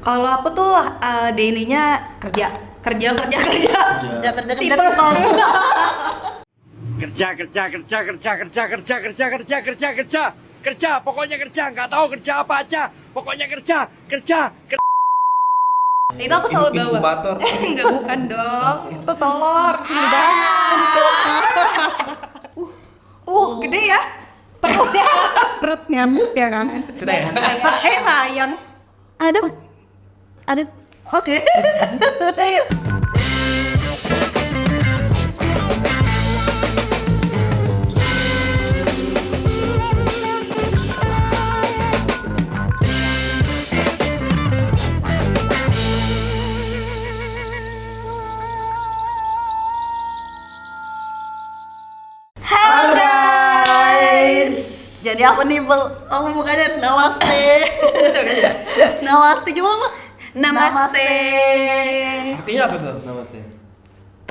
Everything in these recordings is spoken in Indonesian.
Kalau aku tuh daily-nya kerja. Kerja pokoknya kerja, nggak tahu kerja apa aja, pokoknya kerja. Itu aku selalu bawa. Inkubator. Enggak, bukan dong. Itu telur. Gede ya? Perutnya ya kan? Sudah ya? Sayang. Aduh. Oke. Halo guys. Jadi aku nih bukannya namaste. Namaste gimana, Mak? Namaste. Artinya apa tuh namaste?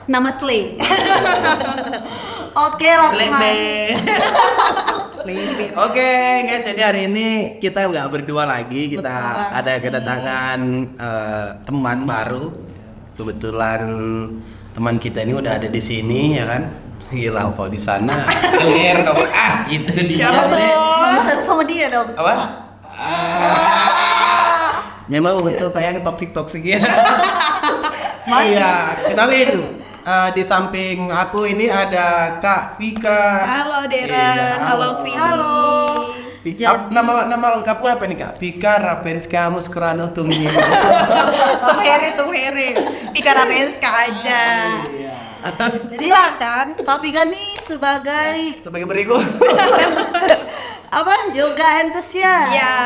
Namaste. Oke, langsung. Oke guys, jadi hari ini kita nggak berdua lagi, kita ada kedatangan teman baru. Kebetulan teman kita ini udah ada di sini ya kan? Gila, kalau di sana clear dong. Itu dia. Siapa tuh? Sama dia dong. Apa? Memang itu kayak toksik ya. Iya, kenalin. Di samping aku ini ada Kak Vika. Halo Deren. Iya, Halo Vi. Halo. Nama lengkapnya apa nih Kak? Vika Rapenska Muskrano Tumi. Tumhere. Vika Rapenska aja. Iya. Silakan. Kak Vika nih sebagai berikut. apa? Yoga entusias. Iya.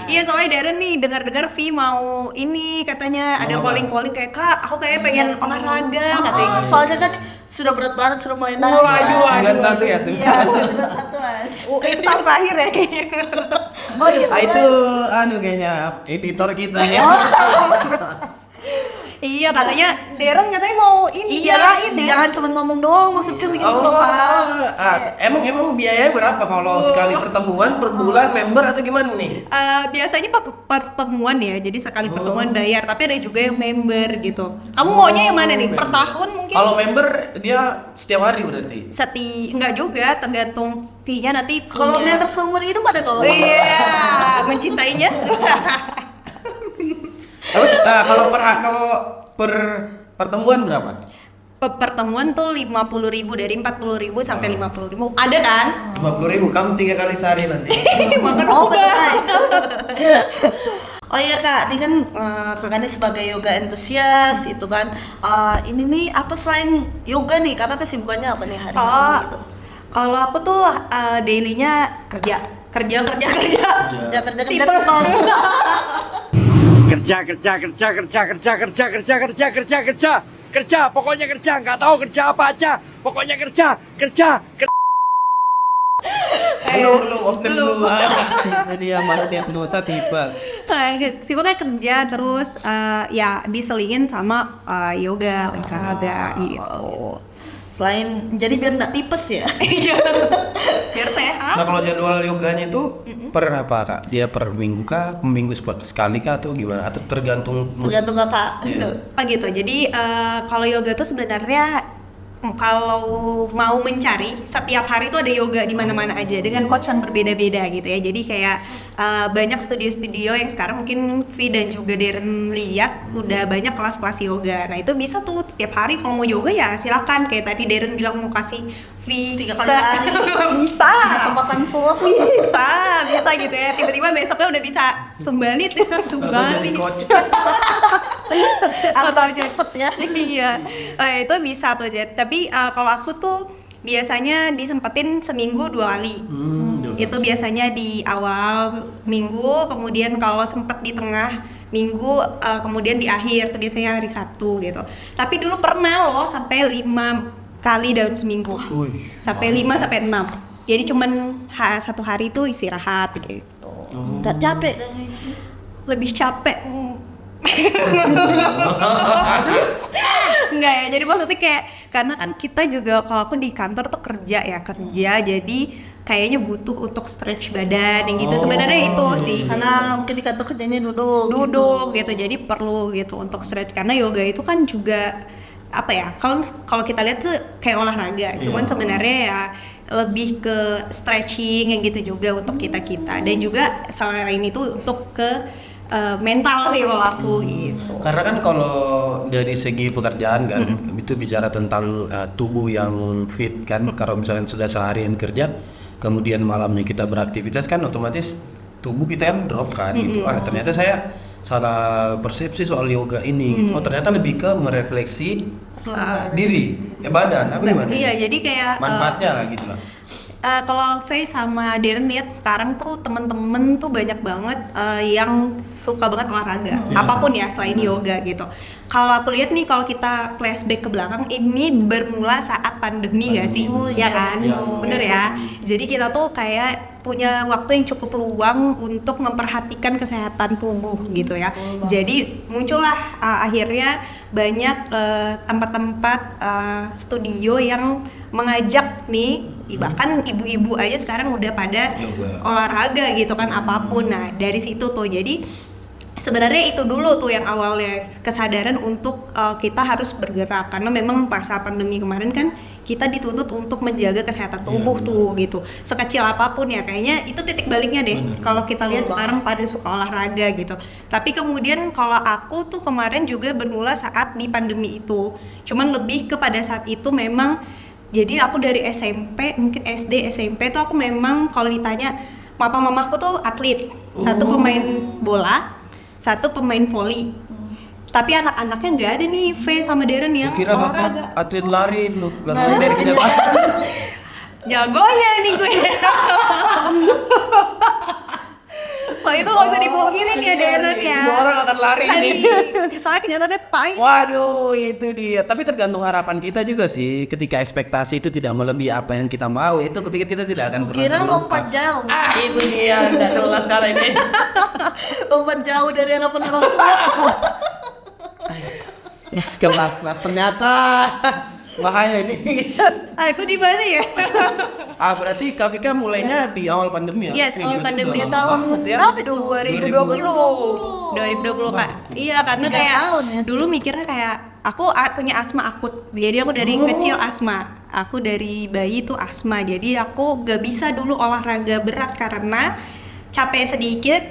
Iya, soalnya Deren nih dengar-dengar Vi mau ini katanya ada apa? calling kayak Kak, aku kayak pengen olahraga katanya. Soalnya kan sudah berat banget sudah mulai naik. Waduh. 91 ya, Iya, 91-an. Itu tahun terakhir ya kayaknya. Oh iya. Itu kayaknya editor kita ya. Iya, katanya Deren katanya mau ini biarain ya. Jangan cuma ngomong doang, maksudnya bikin Emang biayanya berapa kalau sekali pertemuan per bulan member atau gimana nih? Biasanya pertemuan ya, jadi sekali pertemuan bayar, tapi ada juga yang member gitu. Kamu maunya yang mana nih? Per tahun mungkin? Kalau member dia setiap hari berarti? Enggak juga, tergantung fee-nya nanti. Kalau punya. member seumur hidup ada kok. Iya, mencintainya. Kalau per pertemuan berapa? Pertemuan tuh 50.000, dari 40.000 sampai 50.000. Ada kan? 50.000, kamu 3 kali sehari nanti. Makan Oh, udah. Oh iya Kak, ini kan Kakak ini sebagai yoga entusias itu kan. Ini nih apa selain yoga nih? Karena kesibukannya apa nih hari ini gitu? Kalau aku tuh daily-nya kerja. Kerja Kerja pokoknya kerja, nggak tahu kerja apa aja, pokoknya kerja. Belum. Jadi yang mana dia dosa tiba. Sibuknya kerja terus ya diselingin sama yoga, olahraga gitu. selain jadi biar nggak tipes ya. Biar sehat. Nah kalau jadwal yoganya itu per apa Kak? Dia per minggu kah? Minggu sekali kah atau gimana? Atau tergantung Tergantung Kakak. Oh gitu. Jadi kalau yoga tuh sebenarnya kalau mau mencari setiap hari tuh ada yoga di mana-mana aja dengan coach yang berbeda-beda gitu ya. Jadi kayak banyak studio-studio yang sekarang mungkin Vi dan juga Deren lihat udah banyak kelas-kelas yoga. Nah itu bisa tuh setiap hari kalau mau yoga ya silakan. Kayak tadi Deren bilang mau kasih Vi 3 kali sehari. bisa. Tempat kami semua. bisa gitu ya. Tiba-tiba besoknya udah bisa sumbalit. atau jadi coach. Atau cepet ya. Iya. Itu bisa tuh. Tapi kalau aku tuh biasanya disempetin seminggu 2 kali. Itu biasanya di awal minggu, kemudian kalau sempet di tengah minggu, kemudian di akhir tuh biasanya hari Sabtu gitu. Tapi dulu pernah loh sampai 5 kali dalam seminggu. Sampai 5 sampai 6. Jadi cuman satu hari tuh istirahat gitu. Nggak capek. Lebih capek. Enggak ya, jadi maksudnya kayak karena kan kita juga kalau aku di kantor tuh kerja, jadi kayaknya butuh untuk stretch badan yang gitu. Sebenarnya itu sih Karena mungkin di kantor kerjanya duduk gitu, jadi perlu gitu untuk stretch karena yoga itu kan juga apa ya, kalau kita lihat tuh kayak olahraga, cuman sebenarnya ya lebih ke stretching yang gitu juga untuk kita dan juga selain itu untuk ke mental sih kalau aku gitu. Karena kan kalau dari segi pekerjaan kan itu bicara tentang tubuh yang fit kan. Kalau misalnya sudah seharian kerja, kemudian malamnya kita beraktivitas kan otomatis tubuh kita kan drop kan gitu. Ternyata saya salah persepsi soal yoga ini gitu. Oh ternyata lebih ke merefleksi diri, badan, apa gimana? Iya, jadi kayak manfaatnya lah gitu lah. Kalau Faye sama Darren lihat sekarang tuh temen-temen tuh banyak banget yang suka banget olahraga, apapun ya selain yoga gitu. Kalau aku lihat nih, kalau kita flashback ke belakang, ini bermula saat pandemi nggak sih? Ya kan, bener ya. Jadi kita tuh kayak punya waktu yang cukup luang untuk memperhatikan kesehatan tubuh gitu ya. Jadi muncullah akhirnya banyak tempat-tempat studio yang mengajak nih, bahkan ibu-ibu aja sekarang udah pada olahraga gitu kan, apapun. Nah dari situ tuh jadi sebenarnya itu dulu tuh yang awalnya kesadaran untuk kita harus bergerak, karena memang masa pandemi kemarin kan kita dituntut untuk menjaga kesehatan tubuh tuh gitu, sekecil apapun ya. Kayaknya itu titik baliknya deh kalau kita lihat sekarang pada suka olahraga gitu. Tapi kemudian kalau aku tuh kemarin juga bermula saat di pandemi itu, cuman lebih kepada saat itu memang, jadi aku dari SMP, mungkin SD, SMP tuh aku memang kalau ditanya, papa mamaku tuh atlet, satu pemain bola, satu pemain voli. Tapi anak-anaknya nggak ada nih, V sama Darren yang Kira olahraga. atlet lari lu, lari dari siapa? Jagonya nih gue. Wah itu nggak usah dibohongin ya Darren ya. Semua orang akan lari ini. Soalnya kenyataannya pahit. Waduh, itu dia. Tapi tergantung harapan kita juga sih. Ketika ekspektasi itu tidak melebihi apa yang kita mau, itu kupikir kita tidak akan pernah Kira terluka. lompat jauh. Itu dia, udah kelas kali ini. Lompat jauh dari harapan orang tua. Kelas ternyata bahaya ini. Aku di mana ya? Berarti Kak Vika mulainya di awal pandemi ya? Yes, awal pandemi udah tahun lama banget ya. berapa? 2020 Kak. Iya, karena 3 kayak tahun ya. dulu mikirnya kayak aku punya asma akut. Jadi aku dari kecil asma. Aku dari bayi tuh asma. Jadi aku gak bisa dulu olahraga berat karena capek sedikit,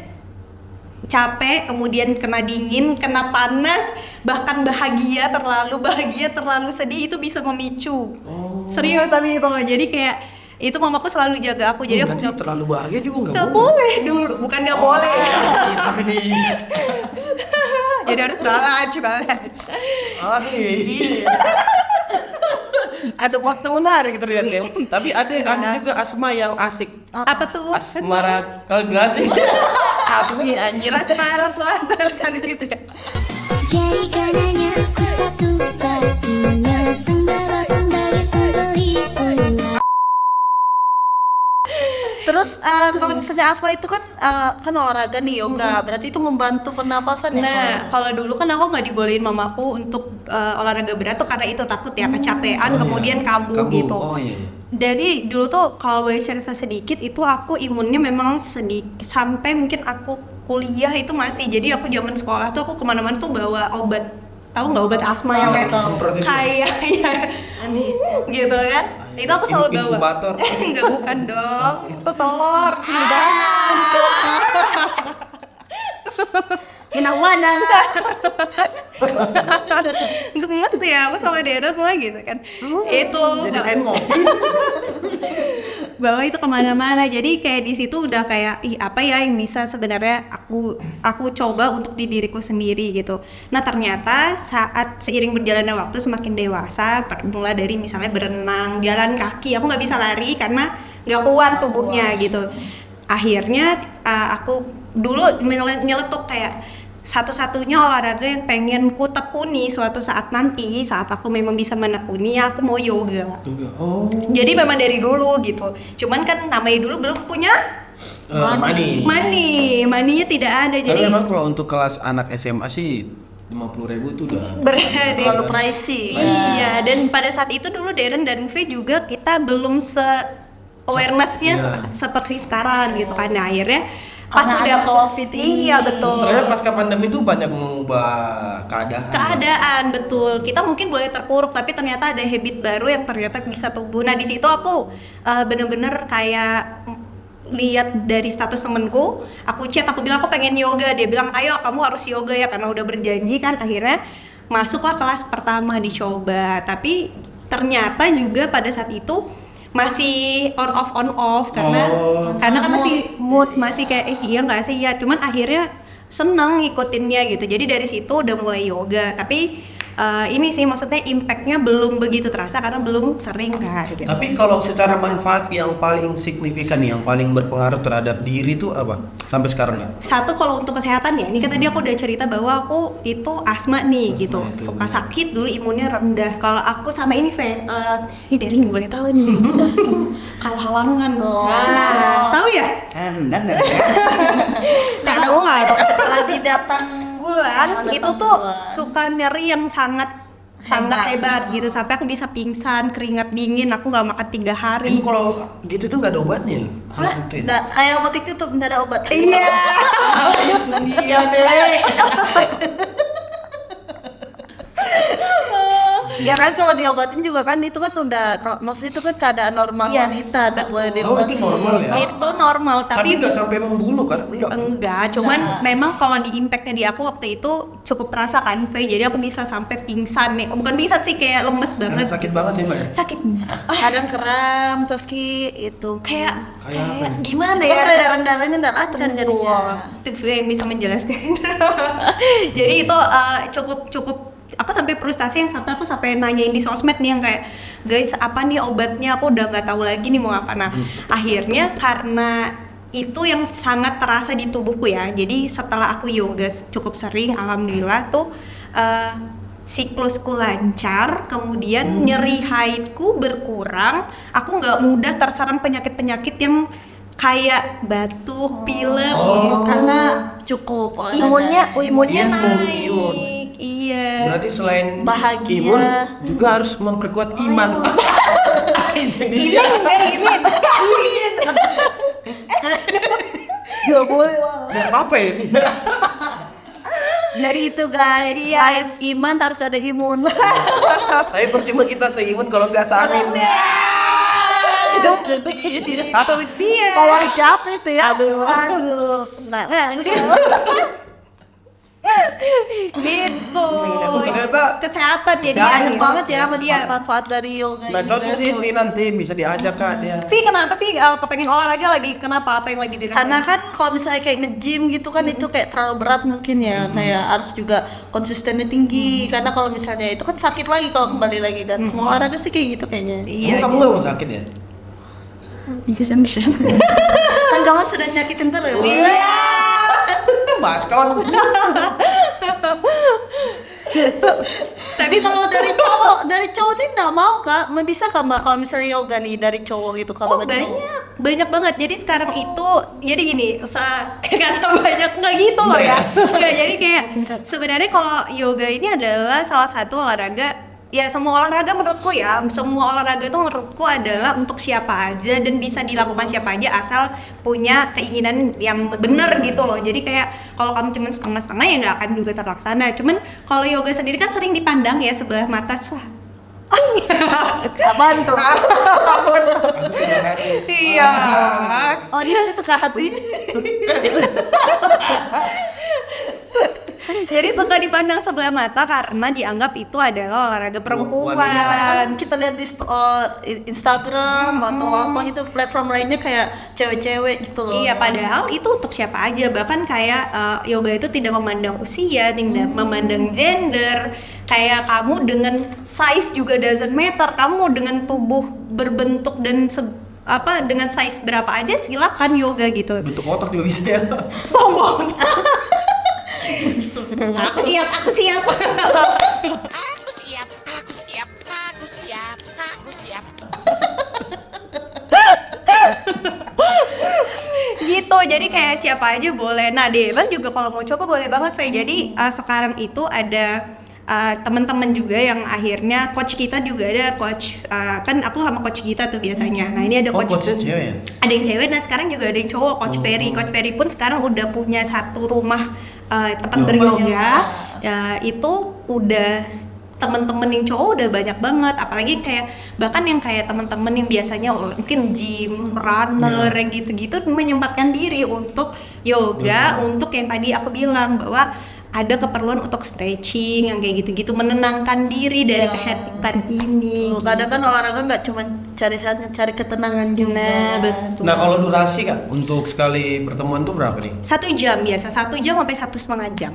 capek, kemudian kena dingin, kena panas, bahkan bahagia terlalu sedih itu bisa memicu. Serius tapi itu nggak, jadi kayak itu mamaku selalu jaga aku, jadi aku Berarti terlalu bahagia juga nggak boleh dulu, bukan nggak boleh. Jadi harus balance. Oh iya. Ada waktu menarik terlihat ya. Tapi ada juga asma yang asik. Apa tuh? Asmara kaligrasi. Apa sih anjir? Asmara tuh kan gitu ya. Jadi karenanya aku satu-satunya sembara dari sembelih. Terus kalau misalnya Asma itu kan olahraga nih, yoga, berarti itu membantu pernapasan ya? Nah, kalau dulu kan aku nggak dibolehin mamaku untuk olahraga berat tuh karena itu takut ya kecapean, kemudian kambuh gitu. Oh iya. Jadi dulu tuh kalau boleh cerita sedikit, itu aku imunnya memang sedikit, sampai mungkin aku kuliah itu masih. Jadi aku zaman sekolah tuh aku kemana-mana tuh bawa obat, tahu nggak obat asma yang kayak ini gitu kan? Itu aku selalu bawa. Inkubator. Enggak, bukan dong, itu telur. Menawanan. Untuk emas tuh ya, aku sama Darren mulai gitu kan. Itu Jadi kain ngopi. bawa itu kemana-mana. Jadi kayak di situ udah kayak apa ya yang bisa sebenarnya aku coba untuk di diriku sendiri gitu. Nah ternyata saat seiring berjalannya waktu semakin dewasa, mulai dari misalnya berenang, jalan kaki, aku nggak bisa lari karena nggak kuat tubuhnya gitu. Akhirnya aku dulu nyeletuk kayak satu-satunya olahraga yang pengen ku tekuni suatu saat nanti, saat aku memang bisa menekuni, aku mau yoga. Oh. Jadi memang dari dulu gitu. Cuman kan namanya dulu belum punya maninya tidak ada. Tapi Jadi memang kalau untuk kelas anak SMA sih 50.000 itu udah berat. Terlalu pricey. Iya, dan pada saat itu dulu Darren dan V juga kita belum awareness-nya Iya. seperti sekarang gitu kan. Nah, akhirnya pas Karena udah ada COVID ini. iya betul. Ternyata pasca pandemi itu banyak mengubah keadaan. Betul, kita mungkin boleh terpuruk tapi ternyata ada habit baru yang ternyata bisa tumbuh. Nah di situ aku bener-bener kayak lihat dari status temenku, aku chat, aku bilang aku pengen yoga, dia bilang ayo kamu harus yoga ya karena udah berjanji kan. Akhirnya masuklah kelas pertama dicoba, tapi ternyata juga pada saat itu masih on off karena kan masih mood masih kayak iya nggak sih ya, cuman akhirnya seneng ngikutinnya gitu. Jadi dari situ udah mulai yoga, tapi ini sih maksudnya impactnya belum begitu terasa karena belum sering kan gitu. Tapi kalau secara manfaat yang paling signifikan nih, yang paling berpengaruh terhadap diri itu apa? Sampai sekarang ya? Satu kalau untuk kesehatan ya, ini kan tadi aku udah cerita bahwa aku itu asma nih gitu, itu. suka sakit dulu, imunnya rendah. Kalau aku sama ini ini dari ini boleh tahu nih, kalau halangan. Nah, tahu ya? Anda Nah, tahu nggak? Lagi datang Bulan itu datang tuh bulan. suka nyeri yang sangat hebat gitu, sampai aku bisa pingsan, keringat dingin, aku nggak makan 3 hari. Ini kalau gitu tuh nggak ada obatnya. Hah? Itu ya? Nggak, kayak obat itu tuh nggak ada obat. Iya. Iya deh. Ya kan kalau diobatin juga kan itu kan udah maksudnya itu kan keadaan normal Yes, wanita, nggak boleh Oh, diobatin. itu normal ya? Itu normal, Tapi tapi nggak sampai membunuh kan? enggak, cuman memang kalau di impactnya di aku waktu itu cukup terasa kan, Faye. Jadi aku bisa sampai pingsan nih, bukan pingsan sih, kayak lemes Karena banget. sakit banget ya Mbak ya? Sakit. Kadang kram kaki itu Kayak Kayak apa nih? gimana ya ya? darah-darahnya nggak lancar jadinya. Itu yang bisa menjelaskan. Jadi itu cukup aku sampai frustasi yang sampai aku sampai nanyain di sosmed nih yang kayak guys apa nih obatnya, aku udah nggak tahu lagi nih mau apa. Nah akhirnya karena itu yang sangat terasa di tubuhku ya, jadi setelah aku yoga cukup sering, alhamdulillah tuh siklusku lancar, kemudian nyeri haidku berkurang, aku nggak mudah terserang penyakit-penyakit yang kayak batuk, pilek. Karena cukup Imunnya Imun. naik. Iya. Berarti selain Bahagia. imun juga harus memperkuat iman. Jadi Ini enggak ini. nggak boleh. nggak apa-apa ya ini. Dari itu guys, selain iman harus ada imun. Tapi percuma kita seimun kalau nggak samin. Atau dia. Kalau siapa itu ya? Aduh. Nah, Gitu. Ternyata Kesehatan jadi Kesehatan banyak banget ya Iya. manfaat dari yoga. nah ini, cocok guys. sih Vi, nanti bisa diajak Kak dia. Vi kenapa Vi kepengen olahraga lagi? Kenapa? Apa yang lagi dirasain? Karena kan kalau misalnya kayak nge-gym gitu kan itu kayak terlalu berat mungkin ya, kayak harus juga konsistennya tinggi. Karena kalau misalnya itu kan sakit lagi kalau kembali lagi, dan semua olahraga sih kayak gitu kayaknya. Iya. Kamu nggak mau sakit ya? Bisa. Kan kamu sudah nyakitin terus. Bacot. Tapi kalau dari cowok sih nggak mau Kak, bisa Kak Mbak kalau misalnya yoga nih dari cowok gitu kalau Oh nggak cowok. banyak banget. Jadi sekarang itu jadi gini, karena banyak nggak gitu loh ya. Nggak, jadi kayak sebenarnya kalau yoga ini adalah salah satu olahraga. Ya semua olahraga menurutku ya, semua olahraga itu menurutku adalah untuk siapa aja dan bisa dilakukan siapa aja asal punya keinginan yang benar gitu loh. Jadi kayak kalau kamu cuma setengah-setengah ya nggak akan juga terlaksana. Cuman kalau yoga sendiri kan sering dipandang ya sebelah mata Apaan tuh? Aku sudah hari. Iya. Oh dia itu ke hati. Jadi suka dipandang sebelah mata karena dianggap itu adalah olahraga perempuan. Kan kita lihat di Instagram atau apa gitu platform lainnya kayak cewek-cewek gitu loh. Iya, padahal itu untuk siapa aja. Bahkan kayak yoga itu tidak memandang usia, tidak memandang gender. Kayak kamu dengan size juga doesn't matter. Kamu dengan tubuh berbentuk dan dengan size berapa aja silakan yoga gitu. Bentuk otak juga bisa ya. Sombong. Aku siap. Aku siap, aku siap. Gitu, jadi kayak siapa aja boleh. Nah Deva juga kalau mau coba boleh banget Faye. Jadi sekarang itu ada teman-teman juga yang akhirnya coach kita juga ada coach, kan aku sama coach kita tuh biasanya. Nah ini ada Oh, coach, coachnya cewek ya? ada yang cewek, nah sekarang juga ada yang cowok, coach Ferry. Coach Ferry pun sekarang udah punya satu rumah tempat beryoga. Itu udah temen-temen yang cowok udah banyak banget, apalagi kayak bahkan yang kayak temen-temen yang biasanya mungkin gym, runner, yang gitu-gitu menyempatkan diri untuk yoga, untuk yang tadi aku bilang bahwa ada keperluan untuk stretching yang kayak gitu-gitu, menenangkan diri dari kehektikan ini. Kadang kan olahraga nggak cuma cari ketenangan juga. Nah, betul. Nah kalau durasi Kak, untuk sekali pertemuan tuh berapa nih? 1 jam biasa, 1 jam sampai 1,5 jam.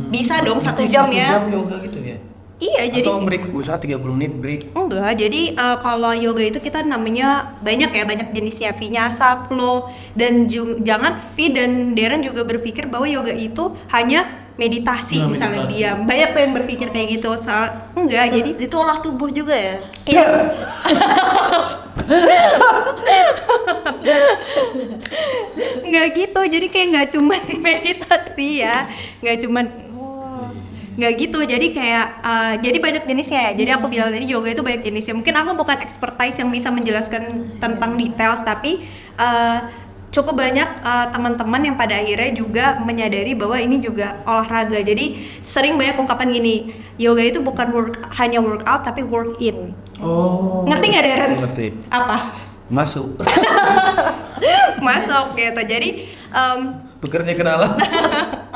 Bisa dong 1 jam ya. 1 jam yoga gitu ya? Iya, jadi Atau break, usaha 30 menit break? enggak, jadi kalau yoga itu kita namanya banyak jenisnya, vinyasa, flow, dan jangan Vi dan Darren juga berpikir bahwa yoga itu hanya meditasi, Nah, misalnya meditasi. dia banyak tuh yang berpikir kayak gitu, enggak, jadi Itu olah tubuh juga ya. yes. Nggak gitu, jadi kayak nggak cuma meditasi ya, nggak gitu, jadi kayak jadi banyak jenisnya ya. Jadi aku bilang tadi yoga itu banyak jenisnya. Mungkin aku bukan expertise yang bisa menjelaskan tentang details, tapi cukup banyak teman-teman yang pada akhirnya juga menyadari bahwa ini juga olahraga. Jadi sering banyak ungkapan gini, yoga itu bukan hanya workout tapi work in. Oh. Ngerti nggak Darren? Ngerti. Apa? Masuk. Masuk gitu. Jadi Bekerja ke dalam.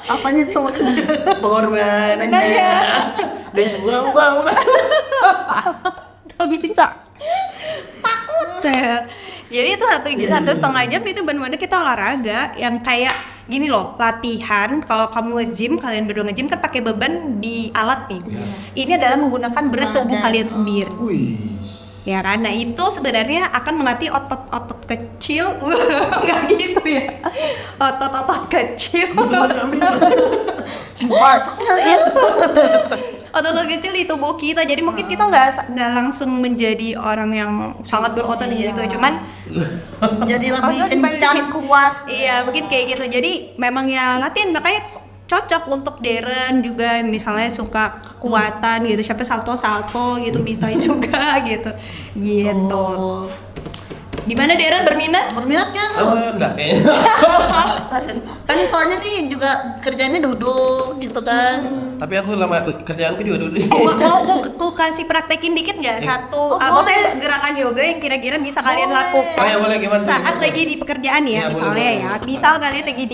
Apanya tuh maksudnya? Pengorbanannya. Dan semua uang. nggak bisa, takut ya. Jadi itu satu setengah jam itu benar-benar kita olahraga yang kayak gini loh, latihan. Kalau kamu nge-gym, kalian berdua nge-gym kan pakai beban di alat nih. Ini adalah menggunakan berat tubuh kalian sendiri. Wih. Ya kan, nah itu sebenarnya akan melatih otot-otot kecil, nggak gitu ya, otot-otot kecil, otot-otot kecil di tubuh kita. Jadi mungkin kita nggak langsung menjadi orang yang sangat berotot gitu, cuman Jadi lebih Maksudnya kencang, dibanding- kuat. iya mungkin kayak gitu. Jadi memang ya latihan, makanya cocok untuk Darren juga misalnya suka kekuatan gitu, siapa salto gitu bisa juga gitu. Oh. Gimana Darren, berminat? Berminat kan? Enggak kayaknya. Kan soalnya nih juga kerjanya duduk gitu kan. Tapi aku lama kerjaanku juga dulu. Mau kasih praktekin dikit nggak satu boleh. gerakan yoga yang kira-kira bisa kalian Boleh. lakukan Oh ya boleh, gimana? saat lagi di pekerjaan ya, Iya, boleh, misalnya boleh, ya, boleh. misal kalian lagi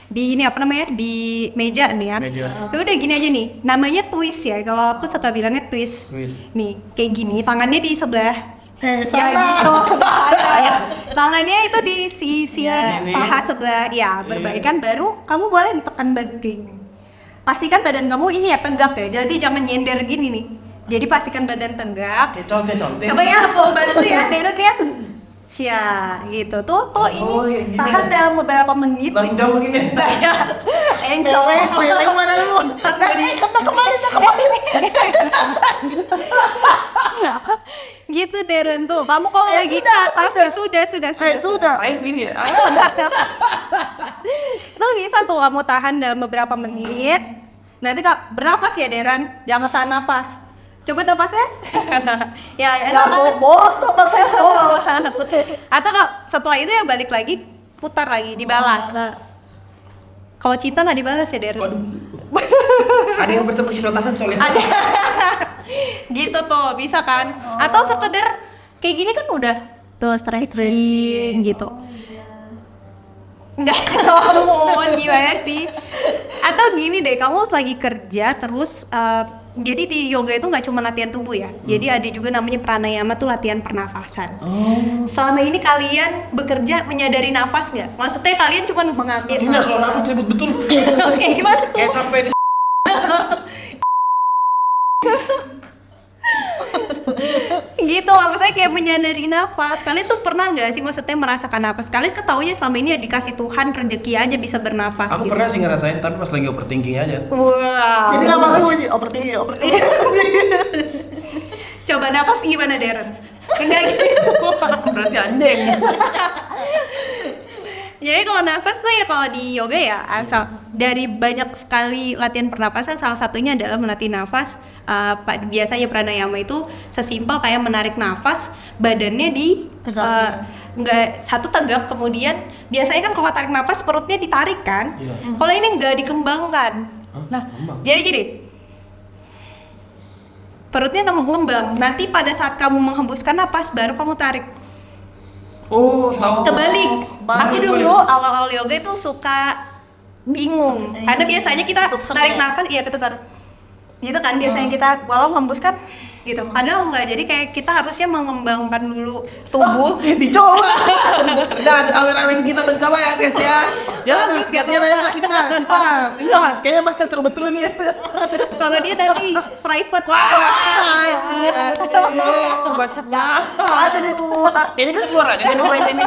di ini apa namanya, di meja nih ya. Meja. Ya udah gini aja nih, namanya twist ya, kalau aku suka bilangnya twist. Twist. Nih kayak gini, tangannya di sebelah ya Sama. gitu, sebelah kanan ya. Tangannya itu di sisi Ini. paha sebelah ya, berbaikan, baru kamu boleh tekan badan kayak gini. Pastikan badan kamu ini ya tegak ya, jadi jangan nyender gini nih. Jadi pastikan badan tegak. Kecol. Coba ya aku bantu ya, Darren lihat. Cia, gitu tuh ini iya, tahan dalam beberapa menit. Bang jauh begini. Yang cowok Yang mana lu? kembali. Gitu Darren tuh. Kamu kalau lagi sudah. Air ini ya. Itu bisa tuh kamu tahan dalam beberapa menit. Nanti Kak bernafas ya Darren, jangan tahan nafas. Coba nafasnya. Ya, Boros tuh pakai boros. Atau Kak, setelah itu ya balik lagi, putar lagi, dibalas. Kalau cinta nggak dibalas ya Darren. Ada yang bertepuk sebelah tangan soalnya. Ada. Gitu tuh, bisa kan? Atau sekedar kayak gini kan udah tuh stretching gitu. Enggak, ngomong gimana sih? Atau gini deh, kamu lagi kerja terus jadi di yoga itu nggak cuma latihan tubuh ya. Jadi ada juga namanya pranayama tuh latihan pernafasan. Selama ini kalian bekerja menyadari nafas nggak? Maksudnya kalian cuma mengatur. Ini kalau nafas ribut betul. Kayak gimana tuh? Kayak sampai di Gitu, maksudnya kayak menyadari nafas. Kalian tuh pernah nggak sih maksudnya merasakan nafas? Kalian ketaunya selama ini ya dikasih Tuhan rezeki aja bisa bernafas. Aku gitu. pernah sih ngerasain tapi pas lagi overthinking aja. Wow. Jadi lama lu overthinking. Coba nafas gimana Darren? Enggak gitu. Berarti anjing. Jadi kalau nafas tuh ya kalau di yoga ya asal dari banyak sekali latihan pernapasan, salah satunya adalah melatih nafas. Biasanya pranayama itu sesimpel kayak menarik nafas, badannya Tegak. nggak satu tegak, kemudian biasanya kan kalau tarik nafas perutnya ditarik kan. Iya. Kalau ini nggak dikembangkan. Nah, jadi gini. Perutnya mengembang. Nanti pada saat kamu menghembuskan napas baru kamu tarik. Oh, tahu. Kebalik. Aku dulu awal-awal yoga itu suka bingung karena biasanya kita tarik nafas, iya ketuker gitu kan, biasanya kita walau menghembuskan gitu, padahal enggak. Jadi kayak kita harusnya mengembangkan dulu tubuh. Dicoba. Dan awen-awen kita mencoba ya guys ya. Ya, skate-nya nanya Mas Mas. Ini Mas, kayaknya Mas seru betul nih. Kalau dia dari private. Masnya. Ini kan keluar aja dari ini.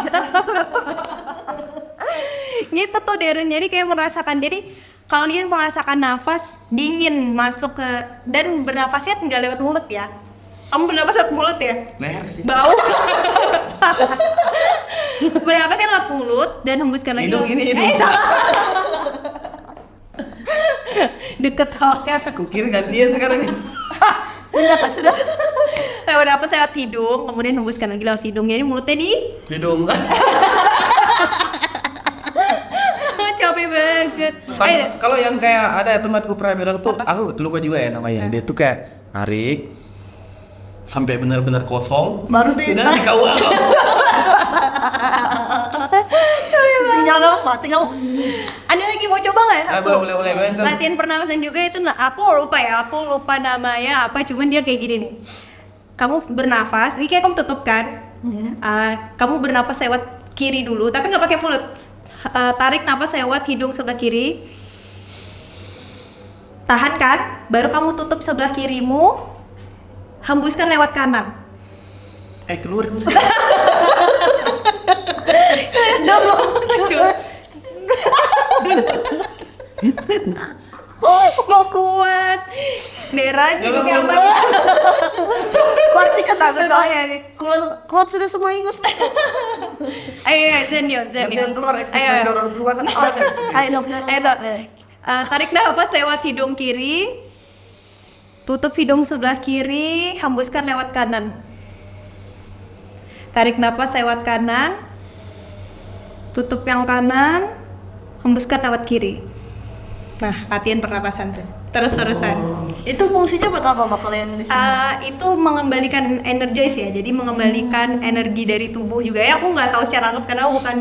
Gitu tuh Darren, jadi kayak merasakan, jadi kalian merasakan nafas dingin masuk ke, dan bernafasnya nggak lewat mulut ya. Kamu bernafas lewat mulut ya? Leher sih. Bau. Bernafasnya lewat mulut dan hembuskan lagi. Hidung ini, hidung. Salah. Deket soalnya. Aku kira gantian sekarang. Bernafas sudah. Lewat hidung, kemudian hembuskan lagi lewat hidung. Jadi mulutnya di Hidung. capek banget. Kalau yang kayak ada temanku pernah bilang tuh, aku lupa juga ya namanya. Dia tuh kayak narik sampai benar-benar kosong, Baru sudah di kawal. Tinggal dong, tinggal. Anda lagi mau coba nggak? Boleh. Latihan pernapasan juga itu, aku lupa namanya apa, cuman dia kayak gini nih. Kamu bernafas, ini kayak kamu tutup kan? Kamu bernafas lewat kiri dulu, tapi nggak pakai mulut. Tarik nafas lewat hidung sebelah kiri. Tahan kan? Baru kamu tutup sebelah kirimu. Hembuskan lewat kanan. Keluar. Gak kuat. Dera juga kayak apa? Kuat sih kan soalnya. Keluar sudah semua ingus. Ayo, Zen. Keluar Ayo. orang tua kan. Ayo. Tarik nafas lewat hidung kiri. Tutup hidung sebelah kiri, hembuskan lewat kanan. Tarik nafas lewat kanan. Tutup yang kanan, hembuskan lewat kiri. Nah, latihan pernapasan tuh. Terus-terusan. Itu fungsinya buat apa Mbak kalian di sini? Itu mengembalikan energize ya, jadi mengembalikan energi dari tubuh juga ya. Aku nggak tahu secara lengkap karena aku bukan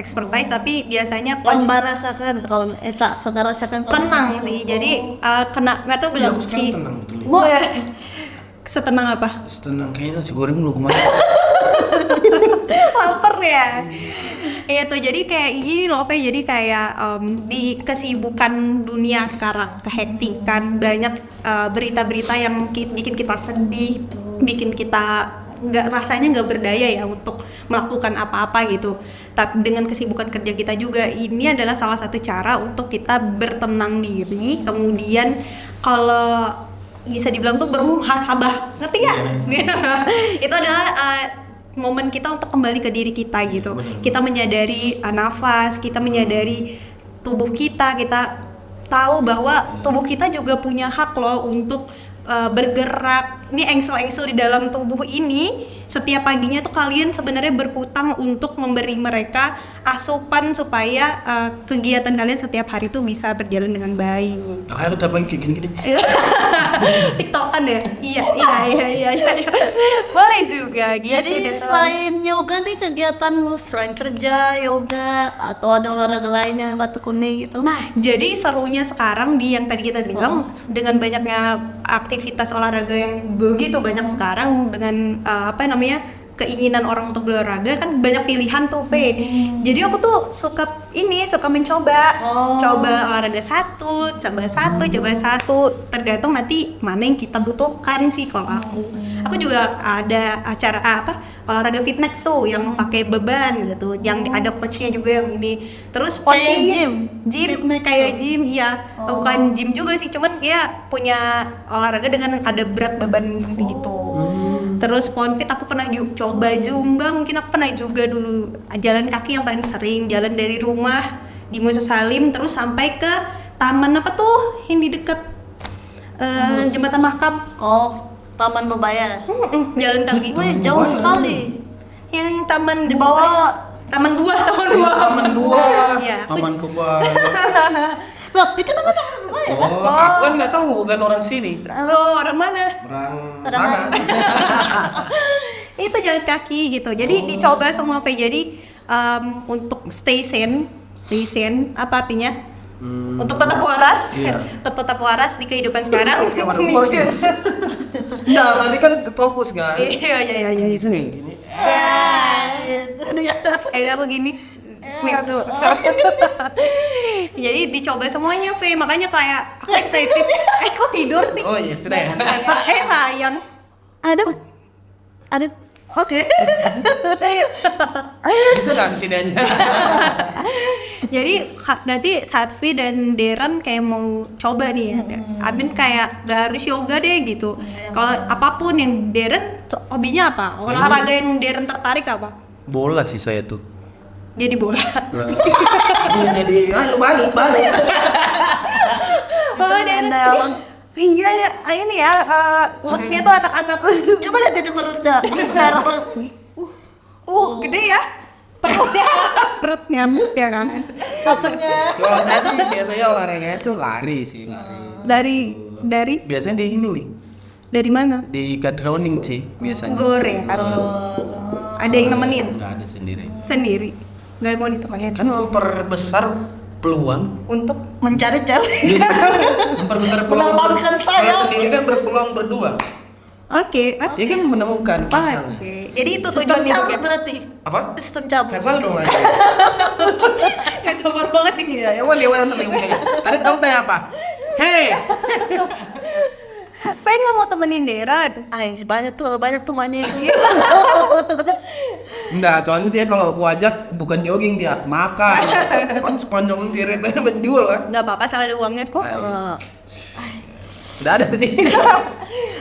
expertise, tapi biasanya Mbak rasakan kalau Kakak rasakan tenang sih. Jadi kena mereka Iya, bilang aku sekarang tenang betul ya. Mau ya? Setenang apa? Tenang kayaknya nasi goreng lu kemana? Lapar ya. Iya tuh, jadi kayak gini loh, jadi kayak di kesibukan dunia sekarang, kehektikan, banyak berita-berita yang bikin kita sedih, bikin kita rasanya nggak berdaya ya untuk melakukan apa-apa gitu. Tapi dengan kesibukan kerja kita juga, ini adalah salah satu cara untuk kita bertenang diri. Kemudian kalau bisa dibilang tuh bermuhasabah, ngerti nggak? Itu adalah momen kita untuk kembali ke diri kita gitu. Kita menyadari nafas, kita menyadari tubuh kita tahu bahwa tubuh kita juga punya hak loh untuk bergerak. Ini engsel-engsel di dalam tubuh ini, setiap paginya tuh kalian sebenarnya berhutang untuk memberi mereka asupan supaya kegiatan kalian setiap hari tuh bisa berjalan dengan baik. Aku udah kayak gini-gini. TikTokan ya? Iya. Boleh juga gitu. Jadi selain yoga nih kegiatan selain kerja, yoga, atau ada olahraga lain yang Mbak tekuni gitu? Nah, jadi serunya sekarang di yang tadi kita bilang, dengan banyaknya aktivitas olahraga yang begitu banyak sekarang, dengan keinginan orang untuk berolahraga, kan banyak pilihan tuh, Jadi aku tuh suka mencoba, coba olahraga satu, tergantung nanti mana yang kita butuhkan sih kalau aku. Aku juga ada acara olahraga fitness tuh yang pakai beban gitu, yang ada coachnya juga yang ini. Terus Kayak gym kayak gym, iya. Bukan gym juga sih, cuman dia punya olahraga dengan ada berat beban gitu. Terus Ponfit aku pernah coba Zumba, mungkin aku pernah juga dulu jalan kaki yang paling sering, jalan dari rumah di Musa Salim terus sampai ke taman apa tuh yang di dekat Jembatan Mahkam. Oh, Taman Bebaya. Jalan kaki. Wih, jauh sekali. Yang taman Di bawah taman buah. Taman dua, Iya, aku- taman kubah. Loh, itu namanya Taman Bebaya. Oh, aku kan nggak tahu, bukan orang sini. Halo, orang mana? Orang Orang sana. Itu jalan kaki gitu. Jadi dicoba semua apa jadi untuk stay sane apa artinya? Untuk tetap waras, Iya. tetap waras di kehidupan sekarang. Nah, tadi kan fokus kan. Iya. Di sini gini. Apa gini? Jadi dicoba semuanya, V. Makanya kayak aku excited. Kok tidur sih? Oh iya, sudah ya. Sayang. Ada. Oke. Bisa kan sini aja. Jadi nanti Satvi dan Deren kayak mau coba nih ya. Abin kayak gak harus yoga deh gitu. Kalau apapun yang Deren hobinya apa? Olahraga yang Deren tertarik apa? Bola sih saya tuh. Jadi bola. Jadi balik. Oh, Deren. Iya ya, ini ya, perutnya tuh anak-anak. Coba lihat itu perutnya. Sekarang. Gede ya. Perutnya ya kan. Kalau saya sih biasanya olahraganya itu lari sih. Dari Biasanya di ini nih, dari mana? di kadroning sih biasanya. Goreng kan. Ada yang nemenin Nggak ada sendiri. sendiri. Nggak mau ditemenin. Kan memperbesar peluang. Untuk Mencari cewek. Memperbesar peluang. Menawarkan saya. Sendiri kan berpeluang berdua. oke. Ya kan menemukan pasangan. Oke. Jadi itu Sistem tujuan cabut hidupnya. berarti. Apa? Sistem cabut. Serval dong lagi. Gak sabar banget ini. Iya, ya dia mana tadi ngomongnya. Tadi kamu tanya apa? Hei. Pengen nggak mau temenin Deren? Ay, banyak tuh temannya. Enggak, soalnya dia kalau aku ajak bukan jogging dia makan. Kan sepanjang ceritanya menjual kan. Nggak apa-apa, salah ada uangnya kok. Udah ada sih.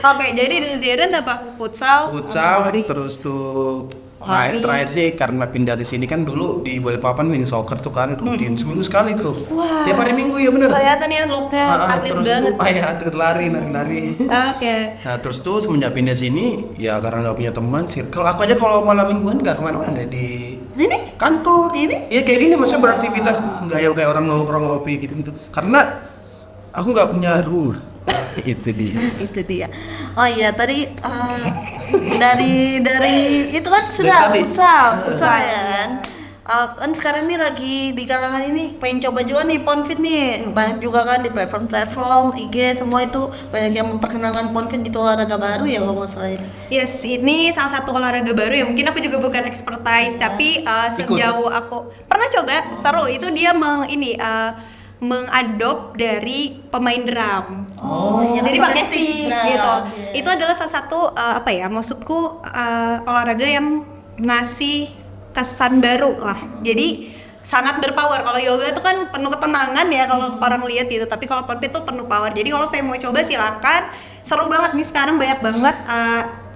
Oke, jadi dari Deren apa? Futsal. Futsal lari. terus tuh Lari. terakhir sih karena pindah ke sini kan dulu di Balikpapan main soccer tuh kan rutin seminggu sekali tuh. Wah. Tiap hari Minggu ya bener. Kelihatan ya looknya atlet terus banget. tuh ya atlet lari. Oke. Nah terus tuh semenjak pindah sini ya karena nggak punya teman circle aku aja kalau malam mingguan nggak kemana-mana di Ini? kantor ini ya kayak gini maksudnya beraktivitas nggak ya kayak orang nongkrong ngopi gitu karena aku nggak punya rule. Itu dia. Itu dia. Oh iya, tadi dari itu kan sudah Dari tadi. futsal ya kan. Kan sekarang ini lagi di kalangan ini pengen coba juga nih Ponfit nih, banyak juga kan di platform IG semua itu banyak yang memperkenalkan Ponfit itu olahraga baru ya kalau nggak salah ini. Yes, ini salah satu olahraga baru ya. Mungkin aku juga bukan expertise, tapi sejauh aku pernah coba, seru. Itu dia mengadop dari pemain drum. Oh, iya. Jadi pakai stick Nah, gitu. oke. Itu adalah salah satu maksudku olahraga yang ngasih kesan baru lah. Jadi sangat berpower. Kalau yoga itu kan penuh ketenangan ya kalau orang lihat gitu. Tapi kalau Ponfit itu penuh power. Jadi kalau Faye mau coba silakan. Seru banget nih sekarang banyak banget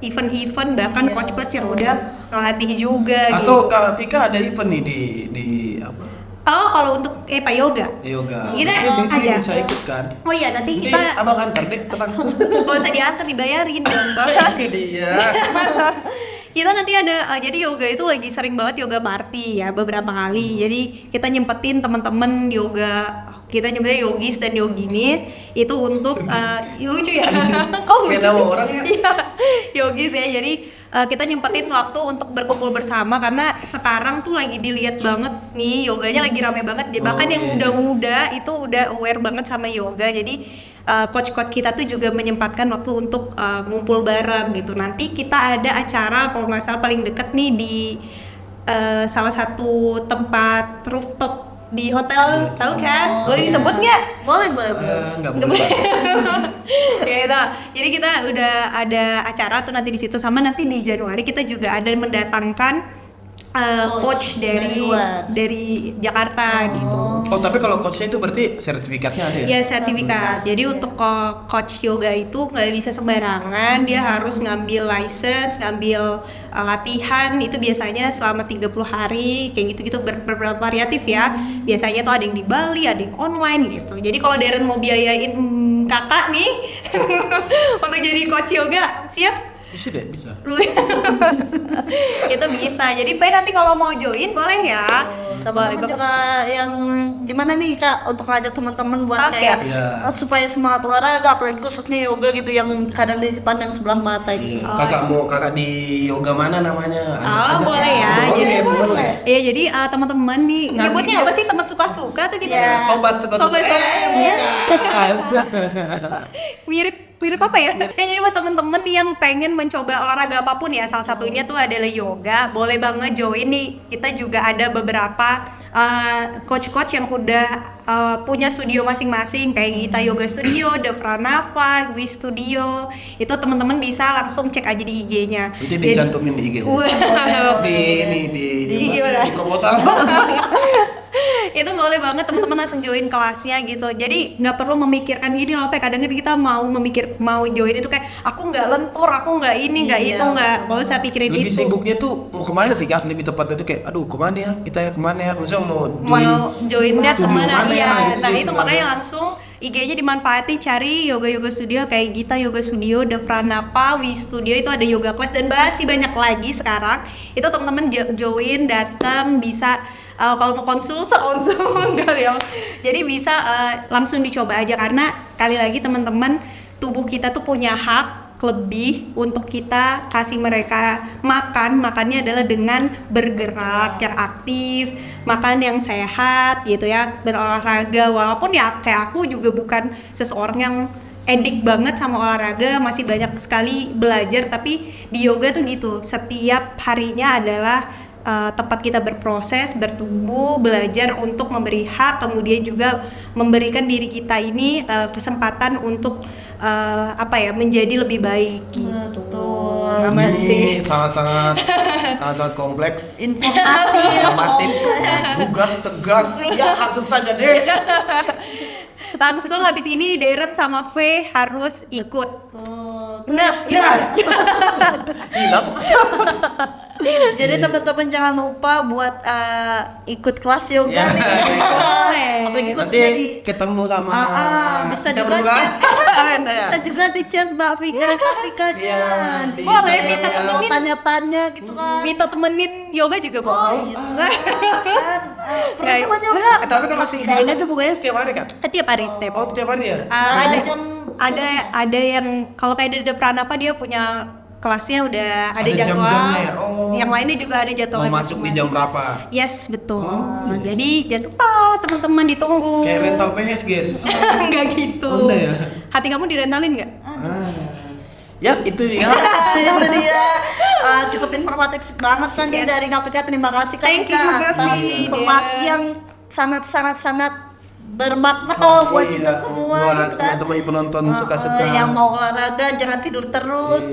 event-event bahkan coach-coach yang udah ngelatih juga Atau gitu. Kak Vika ada event nih di apa? Oh, kalau untuk Pak Yoga. Yoga. Kita Mungkin ada. bisa ikut kan? Oh iya, nanti Nanti kita abang antar deh, tenang. gak usah diantar, dibayarin. Itu dia. Kita nanti ada, jadi yoga itu lagi sering banget yoga party ya beberapa kali. Jadi kita nyempetin teman-teman yoga, kita nyebutnya yogis dan yoginis itu untuk lucu ya. Kok lucu? Beda sih? orang ya? Iya, yogis ya. Jadi kita nyempetin waktu untuk berkumpul bersama karena sekarang tuh lagi dilihat banget nih yoganya lagi rame banget. Bahkan yang iya. muda-muda itu udah aware banget sama yoga. Jadi coach-coach kita tuh juga menyempatkan waktu untuk ngumpul bareng gitu. Nanti kita ada acara kalau nggak salah paling deket nih di salah satu tempat rooftop di hotel, tahu kan? Boleh disebut nggak? Boleh. Nggak boleh. Ya itu. Jadi kita udah ada acara tuh nanti di situ sama nanti di Januari kita juga ada mendatangkan coach dari luar. dari Jakarta gitu. Oh, tapi kalau coachnya itu berarti sertifikatnya ada ya? Ya sertifikat. Jadi untuk coach yoga itu nggak bisa sembarangan, dia harus ngambil license, ngambil latihan itu biasanya selama 30 hari kayak gitu-gitu variatif ya. Biasanya tuh ada yang di Bali, ada yang online gitu. Jadi kalau Darren mau biayain kakak nih untuk jadi coach yoga, siap? Bisa deh, bisa. Itu bisa. Jadi Pe nanti kalau mau join boleh ya. Teman-teman Boleh juga yang gimana nih Kak untuk ngajak teman-teman buat Oke. kayak Iya. supaya semangat olahraga, apalagi khususnya yoga gitu yang kadang dipandang sebelah mata gitu. Kakak di yoga mana namanya? Ajak aja. Boleh ya. Boleh, Jadi boleh. Iya, jadi teman-teman nih Nanti nyebutnya dia- apa sih? Teman suka-suka tuh gimana? Iya. Sobat suka Sobat. Iya. Mirip apa ya? Ya jadi buat temen-temen nih yang pengen mencoba olahraga apapun ya, salah satunya tuh adalah yoga, boleh banget join nih. Kita juga ada beberapa coach-coach yang udah punya studio masing-masing kayak Gita Yoga Studio, The Pranava, Gwi Studio. Itu teman-teman bisa langsung cek aja di IG-nya. Nanti dicantumin di IG. Wah. Di gimana? di proposal. Itu boleh banget teman-teman langsung join kelasnya gitu. Jadi nggak perlu memikirkan gini loh, Pe. Kadang kita mau join itu kayak aku nggak lentur, aku nggak ini, nggak Iya, itu, nggak usah pikirin Lebih itu. sibuknya tuh mau kemana sih Kak? Lebih tepatnya tuh kayak aduh kemana ya? Kita ya kemana ya? Maksudnya Mau joinnya studio kemana mana ya? gitu Nah sih itu sebenarnya. makanya langsung IG-nya dimanfaatin, cari yoga studio kayak Gita Yoga Studio, The Pranapa, Wi Studio, itu ada yoga class dan masih banyak lagi sekarang. Itu teman-teman join, datang, bisa kalau mau konsul kali ya. Jadi bisa langsung dicoba aja karena kali lagi teman-teman, tubuh kita tuh punya hak lebih untuk kita kasih mereka makannya adalah dengan bergerak yang aktif, makan yang sehat gitu ya, berolahraga. Walaupun ya kayak aku juga bukan seseorang yang edik banget sama olahraga, masih banyak sekali belajar, tapi di yoga tuh gitu, setiap harinya adalah tempat kita berproses, bertumbuh, belajar untuk memberi hak, kemudian juga memberikan diri kita ini kesempatan untuk menjadi lebih baik gitu. Betul. Ini sangat kompleks. Informatif. Tugas tegas. Ya langsung saja deh. Langsung habis ini Darren sama V harus ikut. Nah, Hilang. jadi teman-teman jangan lupa buat ikut kelas yoga Ya. nih. Boleh. Apalagi Nanti khususnya di ketemu sama bisa kita juga berdua. chat. Bisa juga di chat Mbak Vika, Kak Vika Iya, di Boleh, Instagram minta ya. mau tanya-tanya gitu kan. Minta temenin yoga juga boleh. Pernah teman yoga? Tapi kalau si Hidayahnya tuh bukannya setiap hari kan? Tiap hari step. Oh tiap hari ya? Ada yang kalau kayak di Pranapa dia punya kelasnya udah ada Ada jadwal. jam-jamnya ya? Oh. Yang lainnya juga ada jadwal. Mau masuk di jam berapa? Yes, betul. Oh, iya. Jadi jangan lupa teman-teman ditunggu. Kayak rental PS guys. Enggak gitu. Oh, enggak ya? Hati kamu direntalin nggak? Ya itu ya. Itu dia cukup informatif banget kan ya Yes. dari Kak Vika. Terima kasih Kak Thank you Vika juga, atas Vi. informasi Iya. yang sangat bermakna buat kita semua Buat gitu kan. teman-teman yang penonton suka-suka. Yang mau olahraga jangan tidur terus.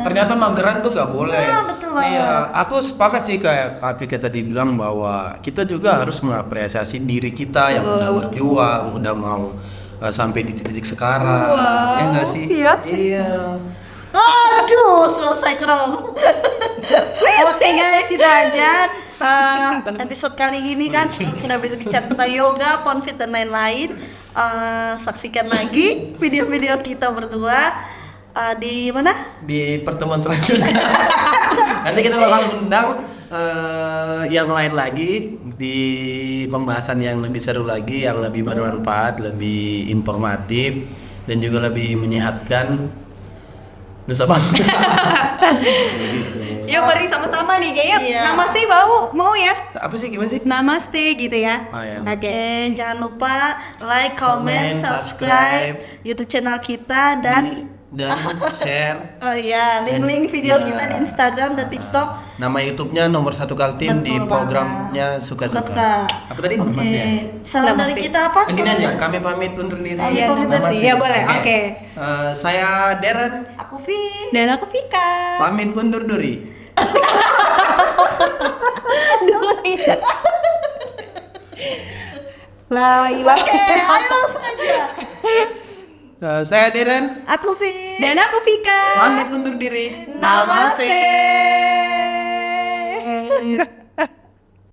Ternyata mageran tuh nggak boleh. Betul banget. Iya, aku sepakat sih kayak Kak Vika tadi bilang bahwa kita juga harus mengapresiasi diri kita yang udah berjuang, udah mau sampai di titik sekarang. Ya nggak sih? Iya. Iya. Aduh, selesai kerong. Oke guys, itu aja episode kali ini kan sudah berbicara tentang yoga, ponfit dan lain-lain. Saksikan lagi video-video kita berdua di mana? Di pertemuan selanjutnya. Nanti kita bakal undang yang lain lagi di pembahasan yang lebih seru lagi, yang lebih bermanfaat, lebih informatif dan juga lebih menyehatkan Nusa Bangsa. Yuk mari sama-sama nih kayaknya. Iya. Namaste mau ya? Apa sih gimana sih? Namaste gitu ya. Oh, iya. Oke, jangan lupa like, comment, Comment, subscribe subscribe. YouTube channel kita dan share oh iya, link-link video Iya. kita di Instagram dan TikTok. nama YouTube-nya nomor 1 Kaltim di Betul programnya banget. Suka-suka. Apa tadi? Oke. Namaste ya? Salam dari Namaste. kita apa? Gini aja, kami pamit undur diri. Iya, Namaste. Iya, boleh. Oke. Saya Darren, Aku Vi. Dan aku Vika. pamit undur diri. La ilaha. Oke, ayo langsung aja. Saya Diren, Aku Fit. Dan aku Vika. pamit undur diri. Namaste.